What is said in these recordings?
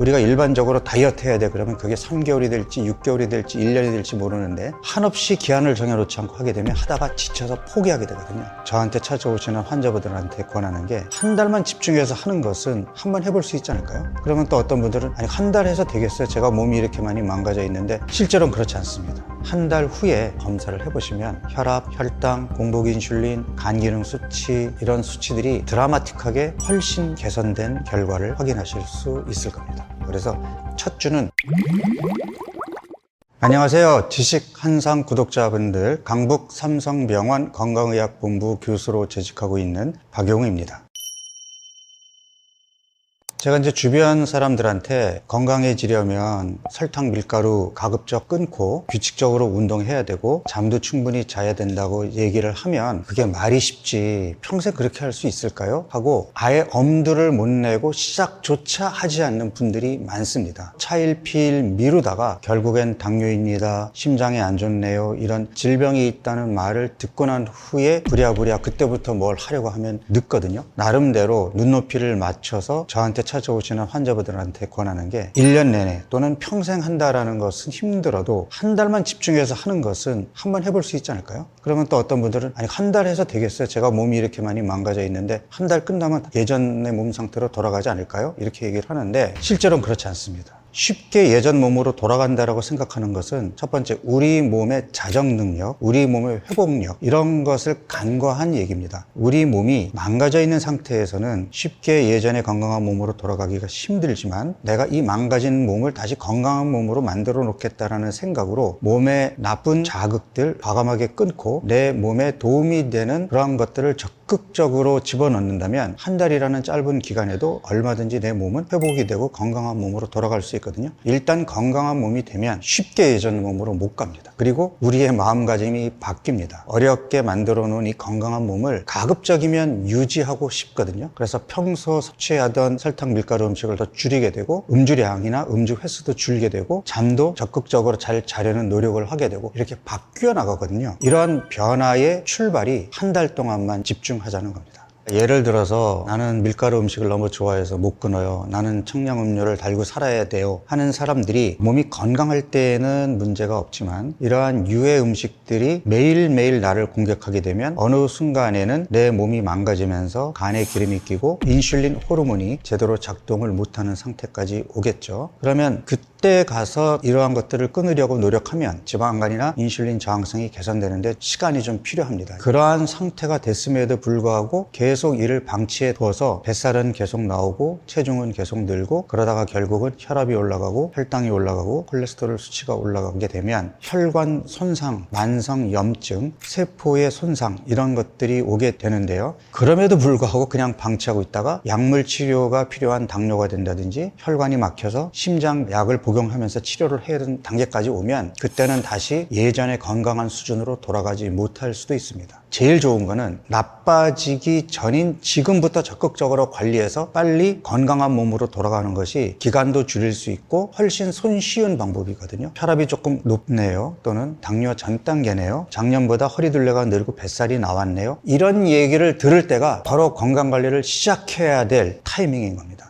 우리가 일반적으로 다이어트 해야 돼 그러면 그게 3개월이 될지 6개월이 될지 1년이 될지 모르는데 한없이 기한을 정해놓지 않고 하게 되면 하다가 지쳐서 포기하게 되거든요. 저한테 찾아오시는 환자분들한테 권하는 게 한 달만 집중해서 하는 것은 한번 해볼 수 있지 않을까요? 그러면 또 어떤 분들은 아니 한 달 해서 되겠어요? 제가 몸이 이렇게 많이 망가져 있는데 실제로는 그렇지 않습니다. 한 달 후에 검사를 해보시면 혈압, 혈당, 공복 인슐린, 간 기능 수치 이런 수치들이 드라마틱하게 훨씬 개선된 결과를 확인하실 수 있을 겁니다. 그래서 첫 주는 안녕하세요. 지식한상 구독자분들, 강북 삼성병원 건강의학본부 교수로 재직하고 있는 박용우입니다. 제가 이제 주변 사람들한테 건강해지려면 설탕, 밀가루 가급적 끊고 규칙적으로 운동해야 되고 잠도 충분히 자야 된다고 얘기를 하면 그게 말이 쉽지 평생 그렇게 할 수 있을까요? 하고 아예 엄두를 못 내고 시작조차 하지 않는 분들이 많습니다. 차일피일 미루다가 결국엔 당뇨입니다, 심장에 안 좋네요, 이런 질병이 있다는 말을 듣고 난 후에 부랴부랴 그때부터 뭘 하려고 하면 늦거든요. 나름대로 눈높이를 맞춰서 저한테 찾아오시는 환자분들한테 권하는 게 1년 내내 또는 평생 한다라는 것은 힘들어도 한 달만 집중해서 하는 것은 한번 해볼 수 있지 않을까요? 그러면 또 어떤 분들은 아니 한 달 해서 되겠어요? 제가 몸이 이렇게 많이 망가져 있는데 한 달 끝나면 예전의 몸 상태로 돌아가지 않을까요? 이렇게 얘기를 하는데 실제로는 그렇지 않습니다. 쉽게 예전 몸으로 돌아간다라고 생각하는 것은 첫 번째 우리 몸의 자정 능력, 우리 몸의 회복력 이런 것을 간과한 얘기입니다. 우리 몸이 망가져 있는 상태에서는 쉽게 예전의 건강한 몸으로 돌아가기가 힘들지만 내가 이 망가진 몸을 다시 건강한 몸으로 만들어 놓겠다라는 생각으로 몸의 나쁜 자극들 과감하게 끊고 내 몸에 도움이 되는 그러한 것들을 적극적으로 집어넣는다면 한 달이라는 짧은 기간에도 얼마든지 내 몸은 회복이 되고 건강한 몸으로 돌아갈 수 있거든요. 일단 건강한 몸이 되면 쉽게 예전 몸으로 못 갑니다. 그리고 우리의 마음가짐이 바뀝니다. 어렵게 만들어 놓은 이 건강한 몸을 가급적이면 유지하고 싶거든요. 그래서 평소 섭취하던 설탕, 밀가루 음식을 더 줄이게 되고 음주량이나 음주 횟수도 줄게 되고 잠도 적극적으로 잘 자려는 노력을 하게 되고 이렇게 바뀌어 나가거든요. 이러한 변화의 출발이 한 달 동안만 집중하자는 겁니다. 예를 들어서 나는 밀가루 음식을 너무 좋아해서 못 끊어요, 나는 청량음료를 달고 살아야 돼요 하는 사람들이 몸이 건강할 때에는 문제가 없지만 이러한 유해 음식들이 매일매일 나를 공격하게 되면 어느 순간에는 내 몸이 망가지면서 간에 기름이 끼고 인슐린 호르몬이 제대로 작동을 못하는 상태까지 오겠죠. 그러면 그때 가서 이러한 것들을 끊으려고 노력하면 지방간이나 인슐린 저항성이 개선되는데 시간이 좀 필요합니다. 그러한 상태가 됐음에도 불구하고 계속 이를 방치해 두어서 뱃살은 계속 나오고 체중은 계속 늘고 그러다가 결국은 혈압이 올라가고 혈당이 올라가고 콜레스테롤 수치가 올라가게 되면 혈관 손상, 만성 염증, 세포의 손상 이런 것들이 오게 되는데요. 그럼에도 불구하고 그냥 방치하고 있다가 약물 치료가 필요한 당뇨가 된다든지 혈관이 막혀서 심장 약을 복용하면서 치료를 해야 되는 단계까지 오면 그때는 다시 예전의 건강한 수준으로 돌아가지 못할 수도 있습니다. 제일 좋은 거는 나빠지기 전인 지금부터 적극적으로 관리해서 빨리 건강한 몸으로 돌아가는 것이 기간도 줄일 수 있고 훨씬 손쉬운 방법이거든요. 혈압이 조금 높네요, 또는 당뇨 전 단계네요, 작년보다 허리둘레가 늘고 뱃살이 나왔네요, 이런 얘기를 들을 때가 바로 건강관리를 시작해야 될 타이밍인 겁니다.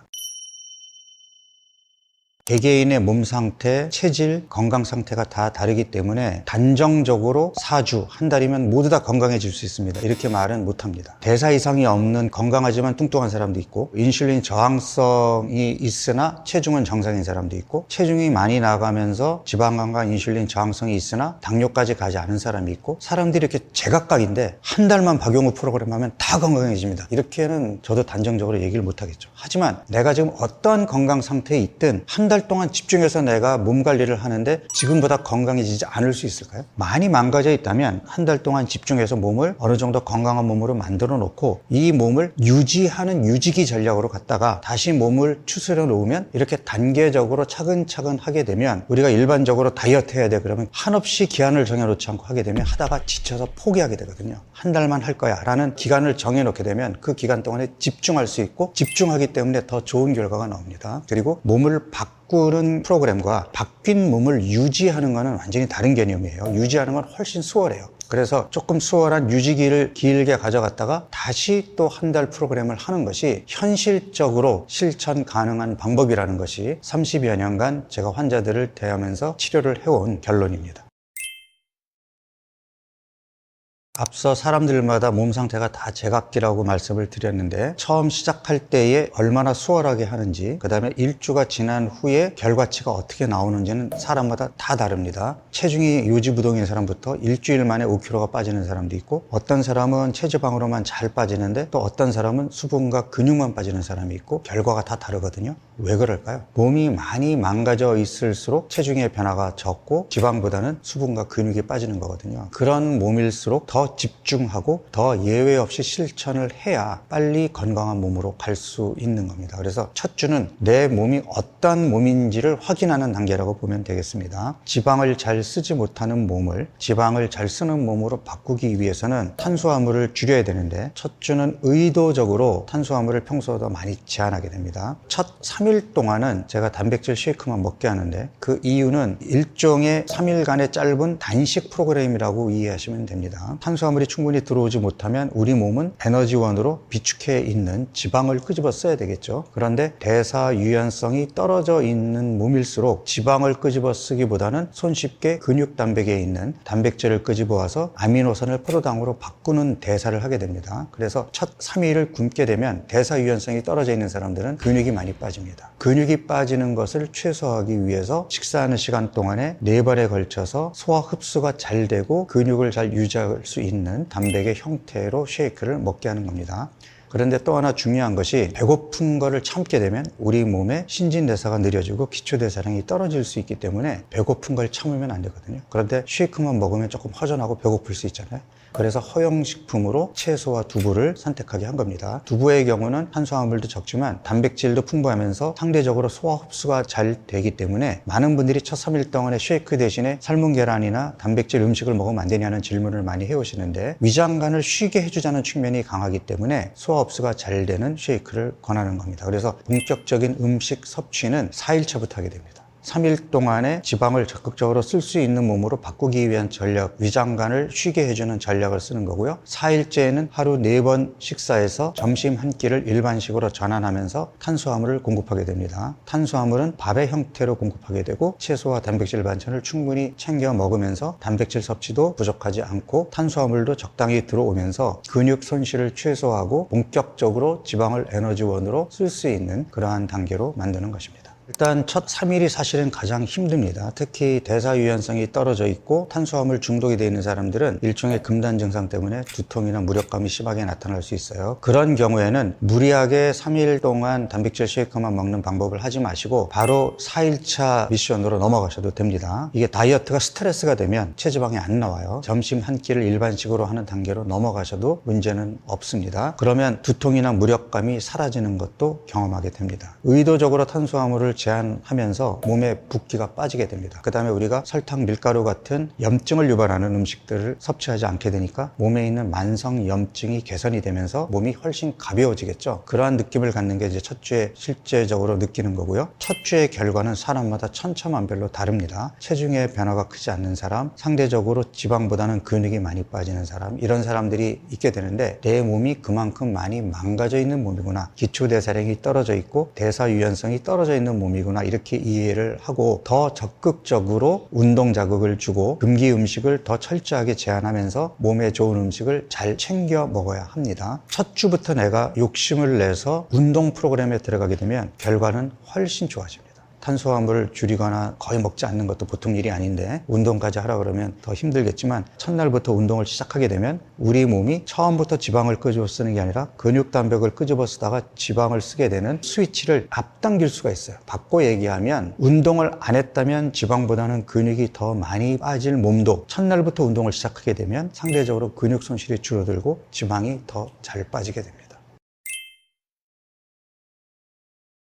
개개인의 몸 상태, 체질, 건강 상태가 다 다르기 때문에 단정적으로 4주, 한 달이면 모두 다 건강해질 수 있습니다 이렇게 말은 못합니다. 대사 이상이 없는 건강하지만 뚱뚱한 사람도 있고 인슐린 저항성이 있으나 체중은 정상인 사람도 있고 체중이 많이 나가면서 지방간과 인슐린 저항성이 있으나 당뇨까지 가지 않은 사람이 있고 사람들이 이렇게 제각각인데 한 달만 박용우 프로그램 하면 다 건강해집니다 이렇게는 저도 단정적으로 얘기를 못하겠죠. 하지만 내가 지금 어떤 건강 상태에 있든 한 달 동안 집중해서 내가 몸 관리를 하는데 지금보다 건강해지지 않을 수 있을까요? 많이 망가져 있다면 한 달 동안 집중해서 몸을 어느 정도 건강한 몸으로 만들어 놓고 이 몸을 유지하는 유지기 전략으로 갔다가 다시 몸을 추스려 놓으면 이렇게 단계적으로 차근차근 하게 되면 우리가 일반적으로 다이어트 해야 돼 그러면 한없이 기한을 정해놓지 않고 하게 되면 하다가 지쳐서 포기하게 되거든요. 한 달만 할 거야 라는 기간을 정해놓게 되면 그 기간 동안에 집중할 수 있고 집중하기 때문에 더 좋은 결과가 나옵니다. 그리고 몸을 바꾸는 프로그램과 바뀐 몸을 유지하는 것은 완전히 다른 개념이에요. 유지하는 건 훨씬 수월해요. 그래서 조금 수월한 유지기를 길게 가져갔다가 다시 또 한 달 프로그램을 하는 것이 현실적으로 실천 가능한 방법이라는 것이 30여 년간 제가 환자들을 대하면서 치료를 해온 결론입니다. 앞서 사람들마다 몸 상태가 다 제각기라고 말씀을 드렸는데, 처음 시작할 때에 얼마나 수월하게 하는지, 그 다음에 일주가 지난 후에 결과치가 어떻게 나오는지는 사람마다 다 다릅니다. 체중이 요지부동인 사람부터 일주일 만에 5kg가 빠지는 사람도 있고, 어떤 사람은 체지방으로만 잘 빠지는데 또 어떤 사람은 수분과 근육만 빠지는 사람이 있고, 결과가 다 다르거든요. 왜 그럴까요? 몸이 많이 망가져 있을수록 체중의 변화가 적고 지방보다는 수분과 근육이 빠지는 거거든요. 그런 몸일수록 더 집중하고 더 예외 없이 실천을 해야 빨리 건강한 몸으로 갈 수 있는 겁니다. 그래서 첫 주는 내 몸이 어떤 몸인지를 확인하는 단계라고 보면 되겠습니다. 지방을 잘 쓰지 못하는 몸을 지방을 잘 쓰는 몸으로 바꾸기 위해서는 탄수화물을 줄여야 되는데, 첫 주는 의도적으로 탄수화물을 평소보다 많이 제한하게 됩니다. 첫 3일 동안은 제가 단백질 쉐이크만 먹게 하는데, 그 이유는 일종의 3일간의 짧은 단식 프로그램이라고 이해하시면 됩니다. 탄수화물이 충분히 들어오지 못하면 우리 몸은 에너지원으로 비축해 있는 지방을 끄집어 써야 되겠죠. 그런데 대사 유연성이 떨어져 있는 몸일수록 지방을 끄집어 쓰기보다는 손쉽게 근육 단백에 있는 단백질을 끄집어 와서 아미노산을 포도당으로 바꾸는 대사를 하게 됩니다. 그래서 첫 3일을 굶게 되면 대사 유연성이 떨어져 있는 사람들은 근육이 많이 빠집니다. 근육이 빠지는 것을 최소화하기 위해서 식사하는 시간 동안에 4번에 걸쳐서 소화 흡수가 잘 되고 근육을 잘 유지할 수 있는 단백의 형태로 쉐이크를 먹게 하는 겁니다. 그런데 또 하나 중요한 것이, 배고픈 거를 참게 되면 우리 몸의 신진대사가 느려지고 기초대사량이 떨어질 수 있기 때문에 배고픈 걸 참으면 안 되거든요. 그런데 쉐이크만 먹으면 조금 허전하고 배고플 수 있잖아요. 그래서 허용식품으로 채소와 두부를 선택하게 한 겁니다. 두부의 경우는 탄수화물도 적지만 단백질도 풍부하면서 상대적으로 소화 흡수가 잘 되기 때문에 많은 분들이 첫 3일 동안에 쉐이크 대신에 삶은 계란이나 단백질 음식을 먹으면 안 되냐는 질문을 많이 해오시는데, 위장관을 쉬게 해주자는 측면이 강하기 때문에 소화 흡수가 잘 되는 쉐이크를 권하는 겁니다. 그래서 본격적인 음식 섭취는 4일차부터 하게 됩니다. 3일 동안에 지방을 적극적으로 쓸 수 있는 몸으로 바꾸기 위한 전략, 위장관을 쉬게 해주는 전략을 쓰는 거고요. 4일째에는 하루 4번 식사에서 점심 한 끼를 일반식으로 전환하면서 탄수화물을 공급하게 됩니다. 탄수화물은 밥의 형태로 공급하게 되고, 채소와 단백질 반찬을 충분히 챙겨 먹으면서 단백질 섭취도 부족하지 않고 탄수화물도 적당히 들어오면서 근육 손실을 최소화하고 본격적으로 지방을 에너지원으로 쓸 수 있는 그러한 단계로 만드는 것입니다. 일단 첫 3일이 사실은 가장 힘듭니다. 특히 대사 유연성이 떨어져 있고 탄수화물 중독이 되어 있는 사람들은 일종의 금단 증상 때문에 두통이나 무력감이 심하게 나타날 수 있어요. 그런 경우에는 무리하게 3일 동안 단백질 쉐이크만 먹는 방법을 하지 마시고 바로 4일차 미션으로 넘어가셔도 됩니다. 이게 다이어트가 스트레스가 되면 체지방이 안 나와요. 점심 한 끼를 일반식으로 하는 단계로 넘어가셔도 문제는 없습니다. 그러면 두통이나 무력감이 사라지는 것도 경험하게 됩니다. 의도적으로 탄수화물을 제한하면서 몸에 붓기가 빠지게 됩니다. 그 다음에 우리가 설탕, 밀가루 같은 염증을 유발하는 음식들을 섭취하지 않게 되니까 몸에 있는 만성 염증이 개선이 되면서 몸이 훨씬 가벼워지겠죠. 그러한 느낌을 갖는 게 이제 첫 주에 실제적으로 느끼는 거고요. 첫 주의 결과는 사람마다 천차만별로 다릅니다. 체중의 변화가 크지 않는 사람, 상대적으로 지방보다는 근육이 많이 빠지는 사람, 이런 사람들이 있게 되는데, 내 몸이 그만큼 많이 망가져 있는 몸이구나, 기초대사량이 떨어져 있고 대사 유연성이 떨어져 있는 몸이구나, 이렇게 이해를 하고 더 적극적으로 운동 자극을 주고 금기 음식을 더 철저하게 제한하면서 몸에 좋은 음식을 잘 챙겨 먹어야 합니다. 첫 주부터 내가 욕심을 내서 운동 프로그램에 들어가게 되면 결과는 훨씬 좋아집니다. 탄수화물을 줄이거나 거의 먹지 않는 것도 보통 일이 아닌데, 운동까지 하라 그러면 더 힘들겠지만, 첫날부터 운동을 시작하게 되면 우리 몸이 처음부터 지방을 끄집어 쓰는 게 아니라 근육 단백을 끄집어 쓰다가 지방을 쓰게 되는 스위치를 앞당길 수가 있어요. 바꿔 얘기하면, 운동을 안 했다면 지방보다는 근육이 더 많이 빠질 몸도 첫날부터 운동을 시작하게 되면 상대적으로 근육 손실이 줄어들고 지방이 더 잘 빠지게 됩니다.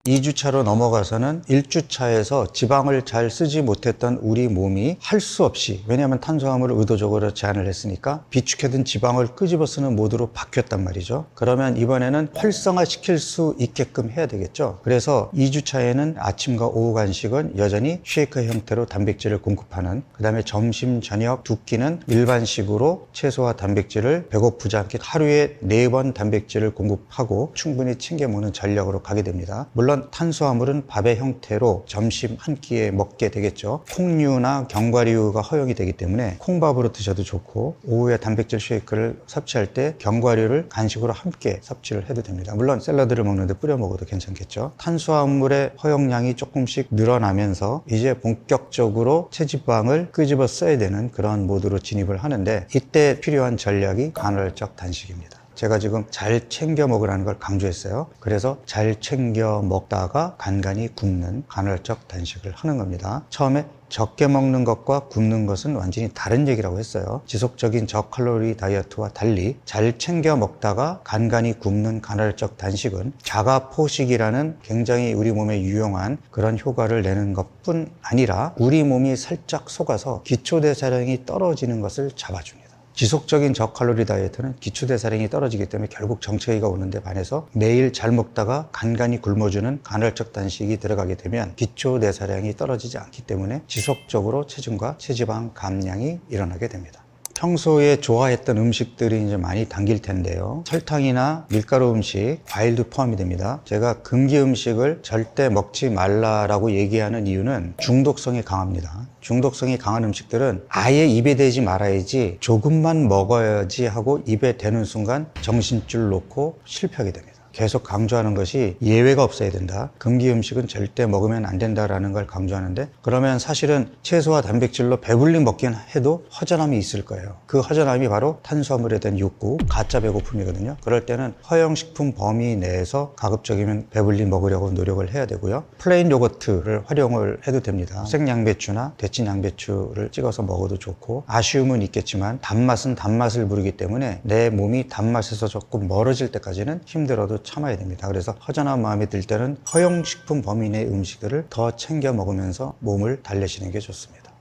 2주차로 넘어가서는 1주차에서 지방을 잘 쓰지 못했던 우리 몸이 할 수 없이, 왜냐하면 탄수화물을 의도적으로 제한을 했으니까 비축해둔 지방을 끄집어 쓰는 모드로 바뀌었단 말이죠. 그러면 이번에는 활성화시킬 수 있게끔 해야 되겠죠. 그래서 2주차에는 아침과 오후 간식은 여전히 쉐이크 형태로 단백질을 공급하는, 그 다음에 점심, 저녁 두 끼는 일반식으로 채소와 단백질을 배고프지 않게 하루에 4번 단백질을 공급하고 충분히 챙겨 먹는 전략으로 가게 됩니다. 물론 탄수화물은 밥의 형태로 점심 한 끼에 먹게 되겠죠. 콩류나 견과류가 허용이 되기 때문에 콩밥으로 드셔도 좋고, 오후에 단백질 쉐이크를 섭취할 때 견과류를 간식으로 함께 섭취를 해도 됩니다. 물론 샐러드를 먹는데 뿌려 먹어도 괜찮겠죠. 탄수화물의 허용량이 조금씩 늘어나면서 이제 본격적으로 체지방을 끄집어 써야 되는 그런 모드로 진입을 하는데, 이때 필요한 전략이 간헐적 단식입니다. 제가 지금 잘 챙겨 먹으라는 걸 강조했어요. 그래서 잘 챙겨 먹다가 간간히 굶는 간헐적 단식을 하는 겁니다. 처음에 적게 먹는 것과 굶는 것은 완전히 다른 얘기라고 했어요. 지속적인 저칼로리 다이어트와 달리 잘 챙겨 먹다가 간간히 굶는 간헐적 단식은 자가포식이라는 굉장히 우리 몸에 유용한 그런 효과를 내는 것뿐 아니라 우리 몸이 살짝 속아서 기초대사량이 떨어지는 것을 잡아줍니다. 지속적인 저칼로리 다이어트는 기초대사량이 떨어지기 때문에 결국 정체기가 오는데 반해서 매일 잘 먹다가 간간히 굶어주는 간헐적 단식이 들어가게 되면 기초대사량이 떨어지지 않기 때문에 지속적으로 체중과 체지방 감량이 일어나게 됩니다. 평소에 좋아했던 음식들이 이제 많이 당길 텐데요. 설탕이나 밀가루 음식, 과일도 포함이 됩니다. 제가 금기 음식을 절대 먹지 말라라고 얘기하는 이유는 중독성이 강합니다. 중독성이 강한 음식들은 아예 입에 대지 말아야지, 조금만 먹어야지 하고 입에 대는 순간 정신줄 놓고 실패하게 됩니다. 계속 강조하는 것이 예외가 없어야 된다. 금기 음식은 절대 먹으면 안 된다라는 걸 강조하는데, 그러면 사실은 채소와 단백질로 배불리 먹긴 해도 허전함이 있을 거예요. 그 허전함이 바로 탄수화물에 대한 욕구, 가짜 배고픔이거든요. 그럴 때는 허용식품 범위 내에서 가급적이면 배불리 먹으려고 노력을 해야 되고요. 플레인 요거트를 활용을 해도 됩니다. 생양배추나 데친 양배추를 찍어서 먹어도 좋고, 아쉬움은 있겠지만 단맛은 단맛을 부르기 때문에 내 몸이 단맛에서 조금 멀어질 때까지는 힘들어도 참아야 됩니다. 그래서 허전한 마음이 들 때는 허용식품 범위 내 음식들을 더 챙겨 먹으면서 몸을 달래시는 게 좋습니다.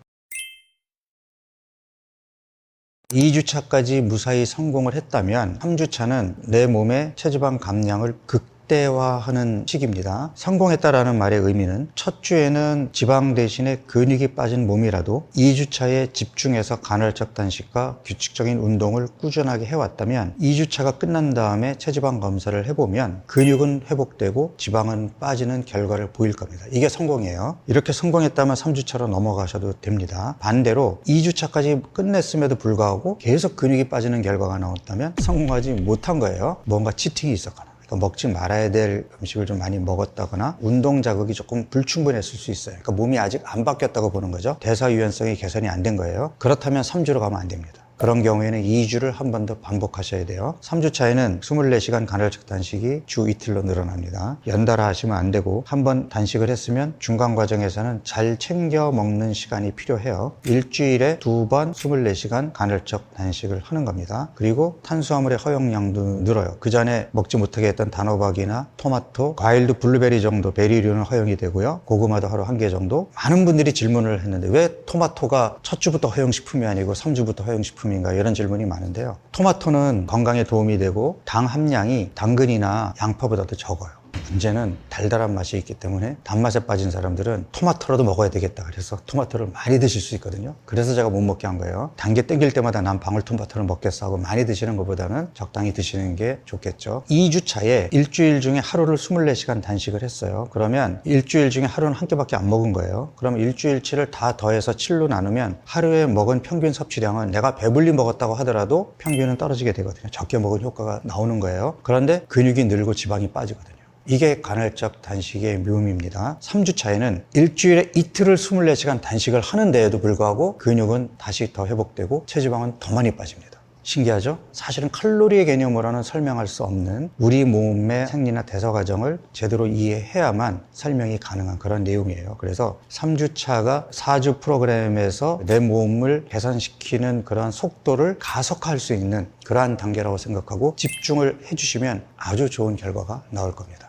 2주차까지 무사히 성공을 했다면 3주차는 내 몸의 체지방 감량을 극대화하는 시기입니다. 성공했다라는 말의 의미는 첫 주에는 지방 대신에 근육이 빠진 몸이라도 2주차에 집중해서 간헐적 단식과 규칙적인 운동을 꾸준하게 해왔다면 2주차가 끝난 다음에 체지방 검사를 해보면 근육은 회복되고 지방은 빠지는 결과를 보일 겁니다. 이게 성공이에요. 이렇게 성공했다면 3주차로 넘어가셔도 됩니다. 반대로 2주차까지 끝냈음에도 불구하고 계속 근육이 빠지는 결과가 나왔다면 성공하지 못한 거예요. 뭔가 치팅이 있었거나 먹지 말아야 될 음식을 좀 많이 먹었다거나 운동 자극이 조금 불충분했을 수 있어요. 그러니까 몸이 아직 안 바뀌었다고 보는 거죠. 대사 유연성이 개선이 안 된 거예요. 그렇다면 3주로 가면 안 됩니다. 그런 경우에는 2주를 한 번 더 반복하셔야 돼요. 3주차에는 24시간 간헐적 단식이 주 이틀로 늘어납니다. 연달아 하시면 안 되고, 한 번 단식을 했으면 중간 과정에서는 잘 챙겨 먹는 시간이 필요해요. 일주일에 2번 24시간 간헐적 단식을 하는 겁니다. 그리고 탄수화물의 허용량도 늘어요. 그 전에 먹지 못하게 했던 단호박이나 토마토, 과일도 블루베리 정도 베리류는 허용이 되고요. 고구마도 하루 1개 정도. 많은 분들이 질문을 했는데 왜 토마토가 첫 주부터 허용식품이 아니고 3주부터 허용식품인가, 이런 질문이 많은데요. 토마토는 건강에 도움이 되고 당 함량이 당근이나 양파보다도 적어요. 문제는 달달한 맛이 있기 때문에 단맛에 빠진 사람들은 토마토라도 먹어야 되겠다 그래서 토마토를 많이 드실 수 있거든요. 그래서 제가 못 먹게 한 거예요. 단 게 땡길 때마다 난 방울토마토를 먹겠어 하고 많이 드시는 것보다는 적당히 드시는 게 좋겠죠. 2주차에 일주일 중에 하루를 24시간 단식을 했어요. 그러면 일주일 중에 하루는 한 끼밖에 안 먹은 거예요. 그러면 일주일치를 다 더해서 7로 나누면 하루에 먹은 평균 섭취량은 내가 배불리 먹었다고 하더라도 평균은 떨어지게 되거든요. 적게 먹은 효과가 나오는 거예요. 그런데 근육이 늘고 지방이 빠지거든요. 이게 간헐적 단식의 묘미입니다. 3주차에는 일주일에 이틀을 24시간 단식을 하는데에도 불구하고 근육은 다시 더 회복되고 체지방은 더 많이 빠집니다. 신기하죠? 사실은 칼로리의 개념으로는 설명할 수 없는 우리 몸의 생리나 대사 과정을 제대로 이해해야만 설명이 가능한 그런 내용이에요. 그래서 3주차가 4주 프로그램에서 내 몸을 개선시키는 그런 속도를 가속화할 수 있는 그러한 단계라고 생각하고 집중을 해주시면 아주 좋은 결과가 나올 겁니다.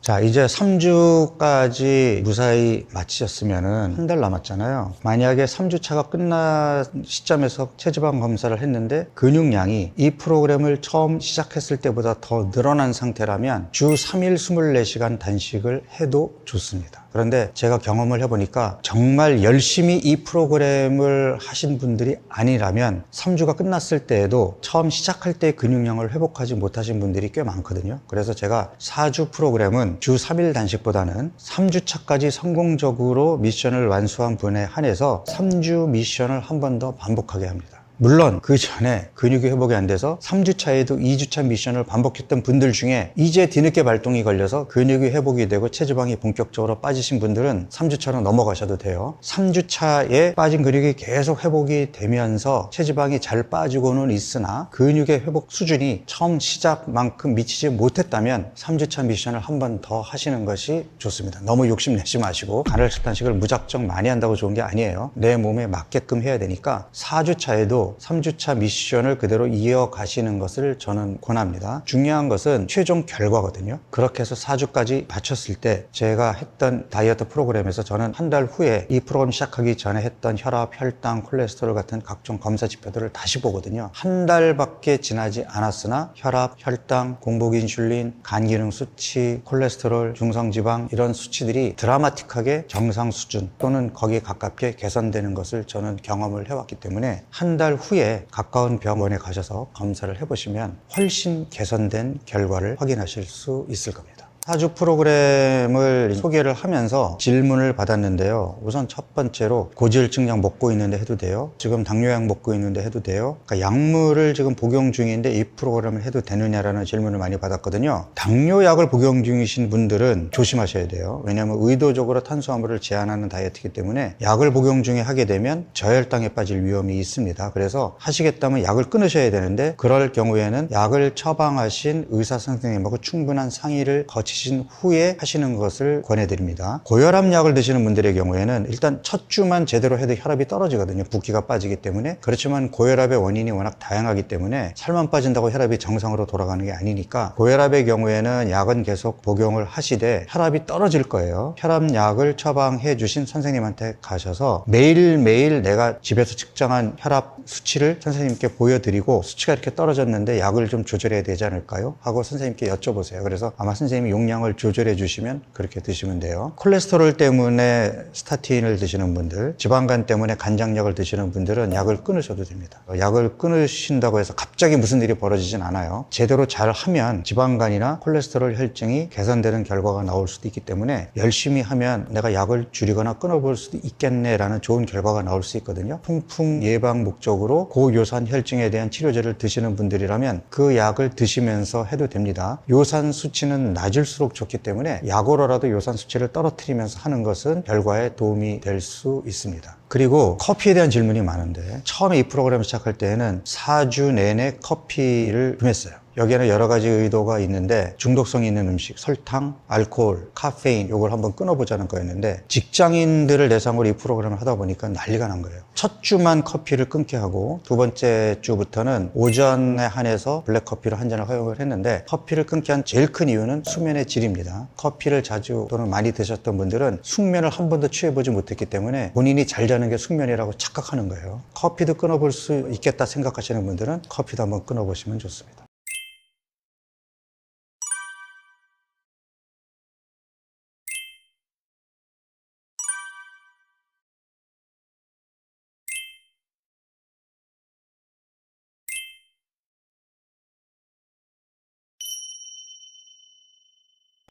자, 이제 3주까지 무사히 마치셨으면은 한 달 남았잖아요. 만약에 3주차가 끝난 시점에서 체지방 검사를 했는데 근육량이 이 프로그램을 처음 시작했을 때보다 더 늘어난 상태라면 주 3일 24시간 단식을 해도 좋습니다. 그런데 제가 경험을 해보니까 정말 열심히 이 프로그램을 하신 분들이 아니라면 3주가 끝났을 때에도 처음 시작할 때 근육량을 회복하지 못하신 분들이 꽤 많거든요. 그래서 제가 4주 프로그램은 주 3일 단식보다는 3주차까지 성공적으로 미션을 완수한 분에 한해서 3주 미션을 한 번 더 반복하게 합니다. 물론 그 전에 근육이 회복이 안 돼서 3주차에도 2주차 미션을 반복했던 분들 중에 이제 뒤늦게 발동이 걸려서 근육이 회복이 되고 체지방이 본격적으로 빠지신 분들은 3주차로 넘어가셔도 돼요. 3주차에 빠진 근육이 계속 회복이 되면서 체지방이 잘 빠지고는 있으나 근육의 회복 수준이 처음 시작만큼 미치지 못했다면 3주차 미션을 한 번 더 하시는 것이 좋습니다. 너무 욕심내지 마시고 간헐적 단식을 무작정 많이 한다고 좋은 게 아니에요. 내 몸에 맞게끔 해야 되니까 4주차에도 3주차 미션을 그대로 이어가시는 것을 저는 권합니다. 중요한 것은 최종 결과거든요. 그렇게 해서 4주까지 마쳤을 때 제가 했던 다이어트 프로그램에서 저는 한 달 후에 이 프로그램 시작하기 전에 했던 혈압, 혈당, 콜레스테롤 같은 각종 검사 지표들을 다시 보거든요. 한 달밖에 지나지 않았으나 혈압, 혈당, 공복 인슐린, 간 기능 수치, 콜레스테롤, 중성지방 이런 수치들이 드라마틱하게 정상 수준 또는 거기에 가깝게 개선되는 것을 저는 경험을 해왔기 때문에 한 달 후에 가까운 병원에 가셔서 검사를 해보시면 훨씬 개선된 결과를 확인하실 수 있을 겁니다. 4주 프로그램을 소개를 하면서 질문을 받았는데요. 우선 첫 번째로 고지혈증 약 먹고 있는데 해도 돼요? 지금 당뇨약 먹고 있는데 해도 돼요? 그러니까 약물을 지금 복용 중인데 이 프로그램을 해도 되느냐라는 질문을 많이 받았거든요. 당뇨약을 복용 중이신 분들은 조심하셔야 돼요. 왜냐하면 의도적으로 탄수화물을 제한하는 다이어트이기 때문에 약을 복용 중에 하게 되면 저혈당에 빠질 위험이 있습니다. 그래서 하시겠다면 약을 끊으셔야 되는데 그럴 경우에는 약을 처방하신 의사 선생님하고 충분한 상의를 거치신 후에 하시는 것을 권해드립니다. 고혈압 약을 드시는 분들의 경우에는 일단 첫 주만 제대로 해도 혈압이 떨어지거든요. 붓기가 빠지기 때문에. 그렇지만 고혈압의 원인이 워낙 다양하기 때문에 살만 빠진다고 혈압이 정상으로 돌아가는 게 아니니까 고혈압의 경우에는 약은 계속 복용을 하시되 혈압이 떨어질 거예요. 혈압약을 처방해 주신 선생님한테 가셔서 매일매일 내가 집에서 측정한 혈압 수치를 선생님께 보여드리고 수치가 이렇게 떨어졌는데 약을 좀 조절해야 되지 않을까요? 하고 선생님께 여쭤보세요. 그래서 아마 선생님이 용량을 조절해 주시면 그렇게 드시면 돼요. 콜레스테롤 때문에 스타틴을 드시는 분들, 지방간 때문에 간장약을 드시는 분들은 약을 끊으셔도 됩니다. 약을 끊으신다고 해서 갑자기 무슨 일이 벌어지진 않아요. 제대로 잘 하면 지방간이나 콜레스테롤 혈증이 개선되는 결과가 나올 수도 있기 때문에 열심히 하면 내가 약을 줄이거나 끊어볼 수도 있겠네라는 좋은 결과가 나올 수 있거든요. 통풍 예방 목적으로 고요산 혈증에 대한 치료제를 드시는 분들이라면 그 약을 드시면서 해도 됩니다. 요산 수치는 낮을수록 좋기 때문에 약으로라도 요산 수치를 떨어뜨리면서 하는 것은 결과에 도움이 될 수 있습니다. 그리고 커피에 대한 질문이 많은데 처음에 이 프로그램을 시작할 때에는 4주 내내 커피를 금했어요. 여기에는 여러 가지 의도가 있는데 중독성이 있는 음식, 설탕, 알코올, 카페인 요걸 한번 끊어보자는 거였는데 직장인들을 대상으로 이 프로그램을 하다 보니까 난리가 난 거예요. 첫 주만 커피를 끊게 하고 두 번째 주부터는 오전에 한해서 블랙커피를 한 잔을 허용을 했는데 커피를 끊게 한 제일 큰 이유는 수면의 질입니다. 커피를 자주 또는 많이 드셨던 분들은 숙면을 한 번도 취해보지 못했기 때문에 본인이 잘 자는 게 숙면이라고 착각하는 거예요. 커피도 끊어볼 수 있겠다 생각하시는 분들은 커피도 한번 끊어보시면 좋습니다.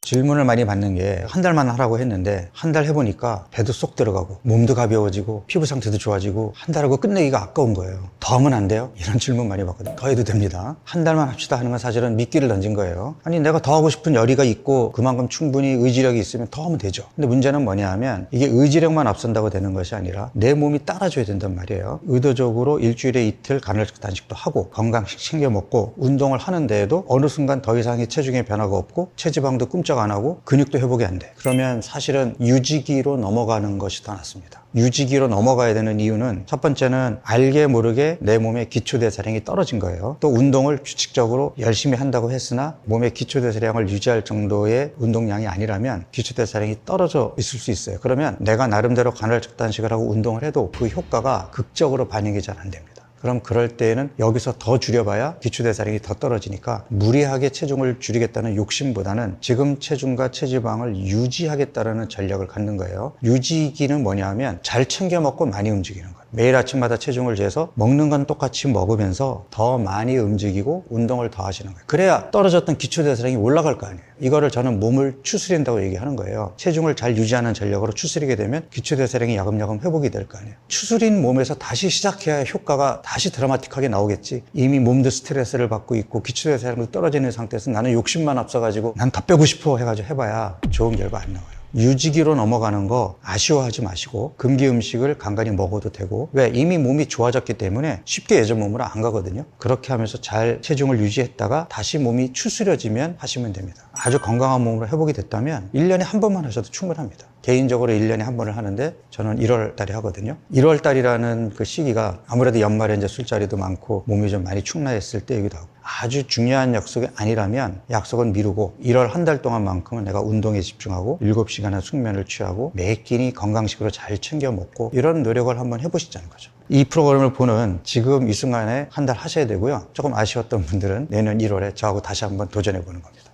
질문을 많이 받는 게 한 달만 하라고 했는데 한 달 해보니까 배도 쏙 들어가고 몸도 가벼워지고 피부 상태도 좋아지고 한 달하고 끝내기가 아까운 거예요. 더 하면 안 돼요? 이런 질문 많이 받거든요. 더 해도 됩니다. 한 달만 합시다 하는 건 사실은 미끼를 던진 거예요. 아니 내가 더 하고 싶은 열의가 있고 그만큼 충분히 의지력이 있으면 더 하면 되죠. 근데 문제는 뭐냐 하면 이게 의지력만 앞선다고 되는 것이 아니라 내 몸이 따라줘야 된단 말이에요. 의도적으로 일주일에 이틀 간헐적 단식도 하고 건강식 챙겨 먹고 운동을 하는데에도 어느 순간 더 이상의 체중의 변화가 없고 체지방도 꿈쩍 안 하고 근육도 회복이 안 돼. 그러면 사실은 유지기로 넘어가는 것이 더 낫습니다. 유지기로 넘어가야 되는 이유는 첫 번째는 알게 모르게 내 몸의 기초대사량이 떨어진 거예요. 또 운동을 규칙적으로 열심히 한다고 했으나 몸의 기초대사량을 유지할 정도의 운동량이 아니라면 기초대사량이 떨어져 있을 수 있어요. 그러면 내가 나름대로 간헐적 단식을 하고 운동을 해도 그 효과가 극적으로 반영이 잘 안 됩니다. 그럼 그럴 때에는 여기서 더 줄여봐야 기초대사량이 더 떨어지니까 무리하게 체중을 줄이겠다는 욕심보다는 지금 체중과 체지방을 유지하겠다는 전략을 갖는 거예요. 유지기는 뭐냐 하면 잘 챙겨 먹고 많이 움직이는 거예요. 매일 아침마다 체중을 재서 먹는 건 똑같이 먹으면서 더 많이 움직이고 운동을 더 하시는 거예요. 그래야 떨어졌던 기초대사량이 올라갈 거 아니에요. 이거를 저는 몸을 추스린다고 얘기하는 거예요. 체중을 잘 유지하는 전략으로 추스리게 되면 기초대사량이 야금야금 회복이 될 거 아니에요. 추스린 몸에서 다시 시작해야 효과가 다시 드라마틱하게 나오겠지. 이미 몸도 스트레스를 받고 있고 기초대사량도 떨어지는 상태에서 나는 욕심만 앞서가지고 난 더 빼고 싶어 해가지고 해봐야 좋은 결과 안 나와요. 유지기로 넘어가는 거 아쉬워하지 마시고 금기 음식을 간간히 먹어도 되고, 왜? 이미 몸이 좋아졌기 때문에 쉽게 예전 몸으로 안 가거든요. 그렇게 하면서 잘 체중을 유지했다가 다시 몸이 추스려지면 하시면 됩니다. 아주 건강한 몸으로 회복이 됐다면 1년에 한 번만 하셔도 충분합니다. 개인적으로 1년에 한 번을 하는데 저는 1월 달에 하거든요. 1월 달이라는 그 시기가 아무래도 연말에 이제 술자리도 많고 몸이 좀 많이 축나했을 때이기도 하고, 아주 중요한 약속이 아니라면 약속은 미루고 1월 한 달 동안만큼은 내가 운동에 집중하고 7시간의 숙면을 취하고 매 끼니 건강식으로 잘 챙겨 먹고 이런 노력을 한번 해보시자는 거죠. 이 프로그램을 보는 지금 이 순간에 한 달 하셔야 되고요. 조금 아쉬웠던 분들은 내년 1월에 저하고 다시 한번 도전해 보는 겁니다.